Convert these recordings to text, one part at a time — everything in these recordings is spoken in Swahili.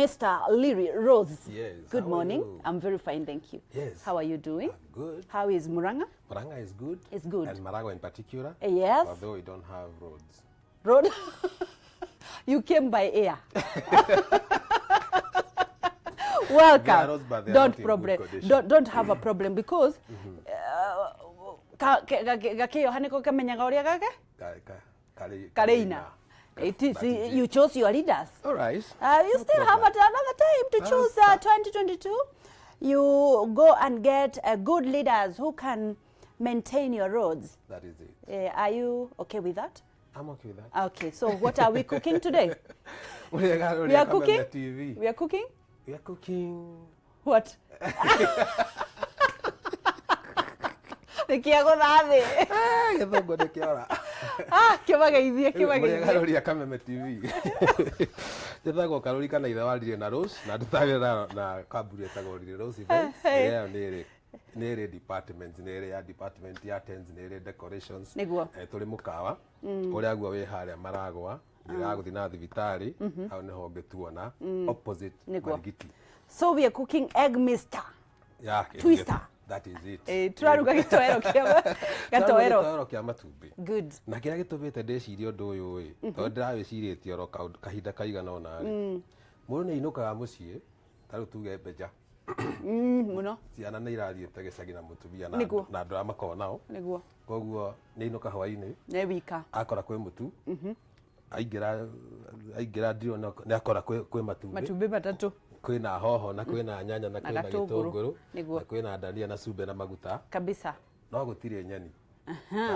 Mr. Leary Rose. Yes. Good morning. I'm very fine, thank you. Yes. How are you doing? I'm good. How is Muranga? Muranga is good. It's good. And Marago in particular. Yes. Although we don't have roads. Road? You came by air. Welcome. Roads, but they are Don't not in problem. good condition. Don't have a problem because gakeo haniko kamenyaga uria gake? Kareina. It is, you chose your leaders. All right. You still have another time to choose 2022. You go and get good leaders who can maintain your roads. That is it. Are you okay with that? I'm okay with that. Okay, so what are we cooking today? We are cooking? We are cooking? We are cooking. What? Nikia guthathi. Githungu nikiora. Kimageithie kimageithie. Garoria Kameme TV. Ndithagwo Karori kana ithe warire na Rose na ndutagirira na kamburi etagwo Rose Events. Yeah, nere departments nere ya department ya tents nere decorations. Tuli mukawa uria guo wi haria Maragwa ngira guthi na thibitari au niho ngetuona opposite Marigiti. So we are cooking egg mister. Yeah, twister. That is it. Turaruga gitoero kia matumbi. Good. Na kira gitubite ndeciria undu uyu wi to ndirawiciritie ro kahinda kaigana ona ri mundu ni inukaga mucii taru tuge mbeja muno ciana ni irathiite gicagi na mutumia na andu amakoo nao niguo koguo ni inuka hwaini ne wika akora kwi mutu aingira ndio ni akora kwi matumbi matatu kwina hoho na kwina nyanya na kwina gitunguru na kwina dania na cumbe na maguta kabisa no gutire nyeni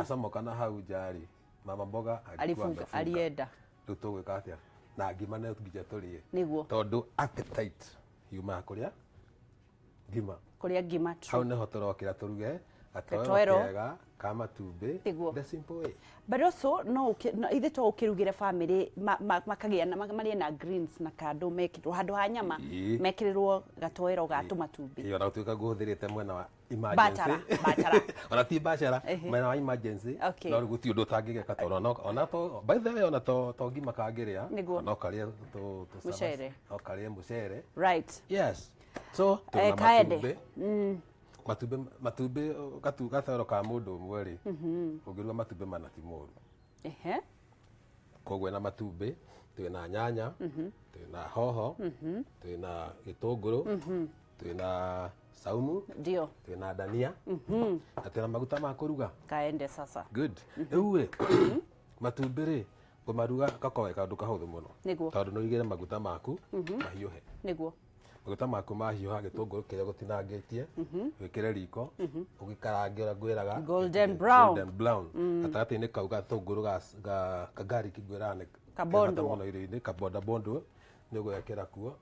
asomoka na hau jari mama mboga alifunga alienda riu tugwika atia na ngima na ngija turie niguo tondu appetite yuma kuria ngima true hau neho turokira turuge gatoero kega kama tumbe the simple way. But also no ithe to ukirugire family makagia na maria na greens na kando mekirwo handu ha nyama mekirirwo gatoero ga tumatumbi iyo na tuika guthirite mwena wa emergency batara ona ti bachara mwena wa emergency no guti undu tangigeka toro ona to by the way ona to ngima kangiria no karia to mucere no karia mucere right yes so to kaende matumbe gatoro ka mundu umwe ri ungiruga matumbe mana ti moru kogwe na matumbe twina nyanya twina hoho twina gitunguru twina saumu ndio twina dania na twina maguta ma kuruga kaende sasa good ewe matumbe ri kumaruga gakowe kandu kahuthu muno tondu no igire maguta maku mahiuhe niguo maguta maku mahiuha gitunguru kiria gutinangitie wikire riko ugikarangira ngwiraga golden brown atagati-ini kau gatunguru ga garlic ngwirane kabondo muno irio-ini kabonda bondo ni ugwekira kuo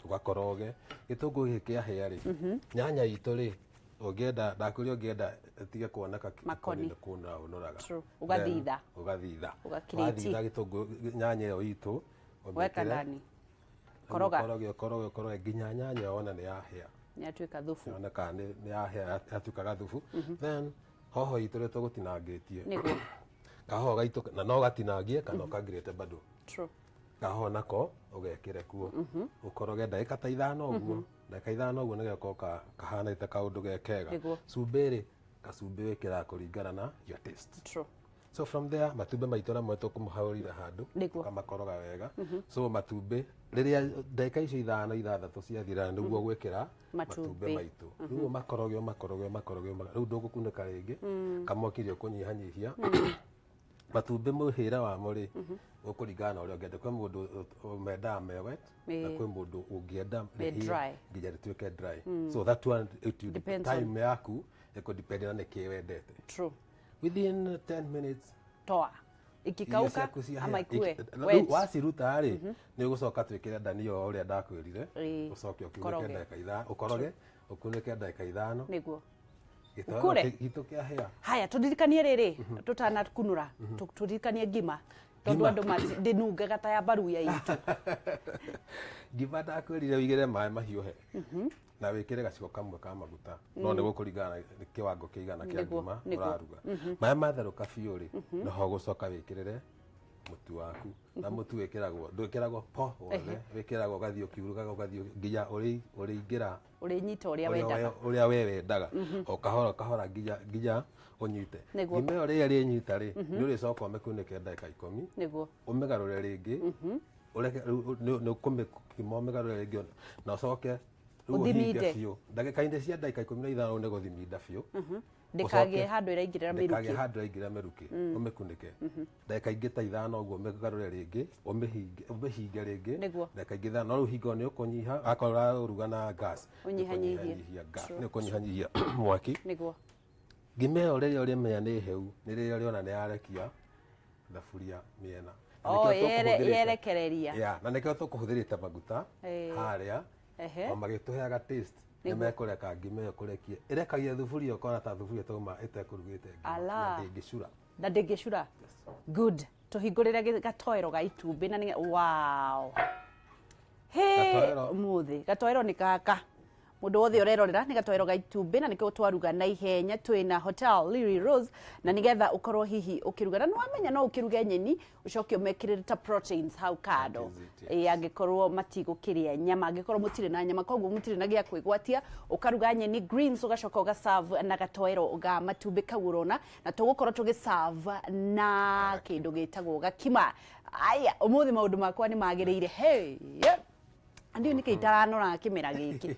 ugakoroge gitunguru giki ahia ri nyanya itu ri ungienda ndakuri ungienda tige kuoneka makoni kuna unoraga ugathitha ugathitha gitunguru nyanya iyo itu weka ndani koroge nginya nyanya ona ni yahia ni atuika thufu ona ka ni yahia atuika thufu then hoho itu tugutinangitie niguo kahoho gaitu na no gatinangie kana ukagirete bado true kahoho nako ugekire kuo ukoroge ndagika ta 5 uguo ndagika 5 uguo nigeko kahana ite kaundu gekega cumbiri kacumbi wikira kuringana na your taste true. So from there matumbe maitu na mwetu kumuhaurira handu kamakoroga wega so matumbe riria ndagika icio 5-6 ciathira niguo gwikira matumbe maitu niguo makoroge riu ndugukunika ringi kamokirio kunyihanyihia matumbe muhira wamo ri ukuringana uria ungienda kwi mundu umendaga me wet na kwi mundu ungienda dry nginya rituike dry so that one time yaku ikudepend na niki wendete true within 10 minutes toa ikikauka ama ikue wasiruta ri ni ugucoka twikire dania uria ndakwirire ucoke ukiunike ndagika 5 ukoroge ukunike ndagika 5 niguo ukure gitu kia hea haya tudirikanie riri tutana kunura tudirikanie ngima tondu andu ndinunge gata ya baru ya itu ngima ndakwirire wigire mai mahiuhe na wikire gaciko kamwe ka maguta no niguo kuringana kiwango kiigana kia ngima uraruga mai matheruka biu ri no ho gucoka wikirire mutu waku na mutu wikiragwo ndwikiragwo po wothe wikiragwo gathio kiurugaga gathio nginya uriingira urinyita uria we wendaga o kahora nginya unyite gimeo ria rinyita ri ni uricoka umekunike ndagika 10 niguo umegarure ringi ureke no kumekimo umegarure ringi na ucoke uthiminde ndagika-ini cia ndagika 15 ni guthiminda biu ndikagie handu iraingirira miruki ndikagie handu iraingirira miruki umekunike ndagika ingi ta 5 uguo umegarure ringi umehinge ringi ndagika ingi 5 no ruhingo ni ukunyiha akorwo uruga na gas unyihanyihia ni ukunyihanyihia mwaki niguo gimeo riria urimenya ni heu ni riria uriona ni yarekia thaburia miena yerekereria na nikio tukuhuthirite maguta haria o magituheaga taste nimekureka ngimeo kurekie irekagia thuburia ukona ta thuburia tauma itekurugite ndingicura na ndingicura good tuhingurire gatoero ga itumbi na wow muthi gatoero ni kaka mundu wothe urerorera ni gatoero ga itumbi na nikio twaruga na ihenya twina Hotel Lily Rose na nigetha ukorwo hihi ukiruga na nwamenya no ukiruga nyeni ucoke umekirire ta proteins hau kado angikorwo matigukiria nyama angikorwo mutire na nyama koguo mutire na gia kwigwatia ukaruga nyeni greens ugacoka ugaserve na gatoero ga matumbi kagurona na tugukorwo tugiserve na kindu gitagwo gakima aya umuthi maundu makwa ni magiriire hey ndio nikitaranora kimera giki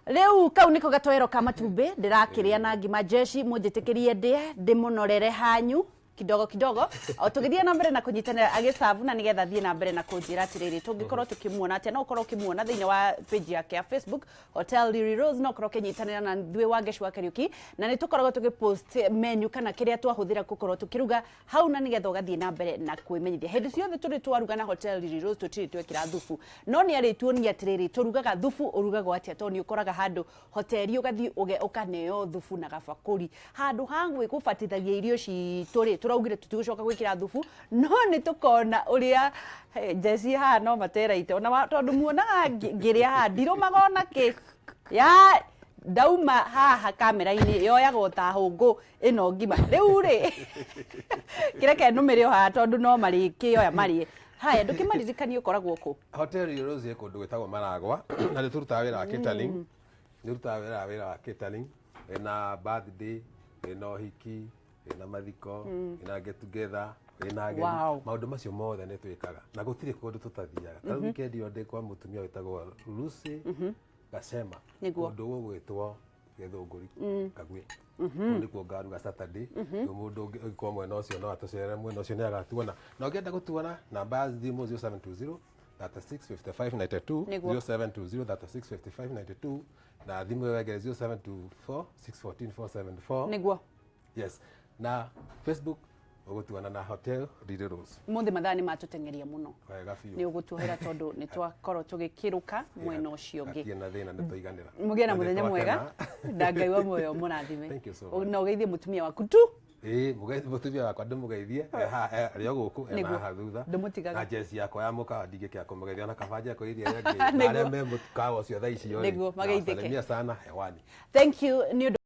riu kau niko gatoero ka matumbi ndirakiria na ngima jeshi munjitikirie ndimunorere hanyu kidogo o tugithie na mbere na kunyitanira agisavu na nigetha thie na mbere na kunjira atiriri tungikorwo tukimuona atia no ukorwo ukimuona thiini wa page yake ya Facebook Hotel Lily Rose no ukorwo kinyitanira na ndwe wa Geshu wa Kariuki na ni tukoragwo tugipost menu kana kiria twahuthira gukorwo tukiruga hau na nigetha ugathie na mbere na kwimenyithia hindi ciothe turi twaruga na Hotel Lily Rose tutiri twekira thufu no ni ari tuonia atiriri turugaga thufu urugagwo atia to ni ukoraga handu hoteli ugathie ukaneo thufu na gabakuri handu hangwe kubatithagia irio ci turaugire tutigucoka gwikira thufu no ni tukona uria jesi ha no matera ito na tondu muonaga ngiria ha ndirumagona ki ya dauma haha kamera-ini yoyagwo ta hungu ino ngima riu ri kireke numire ha tondu no mariki oya marie haya ndukimaririkani ukoragwo ku Hotel Rose iko ndu gwitagwo Maragwa na ni turutaga wira wa catering ni turutaga wira wa catering na birthday na uhiki na mathiko na get together na maundu macio mothe ni twikaga na gutire kundu tutathiaga ta weekend yo ndi kwa mutumia witagwo Lucy Gacema kundu gugwitwo Githunguri Kagwe ndikuo ngaruga Saturday mundu kwa mwena ucio no atucere mwena ucio ni agatuona na ungienda gutuona namba thimu 0720 365592 0720 365592 na thimu wegere 0724 614 474 niguo yes na Facebook ugutuana na Hotel Lily Rose muthi mathani matutengeria muno wega biu ni ugutuhera tondu ni twakorwo tugikiruka mwena ucio ngi na thina ni tuiganira mugie na muthenya mwega ndangai wa moyo munathime no geithie mutumia waku tu mutumia wakwa ndumugeithie rio guku haha thutha na jesi yakwa ya muka ndigike akumugeithia na kabanja yako iria yangi na arĩa me mukawa ucio thaa icio niguo mageithike sana hewani thank you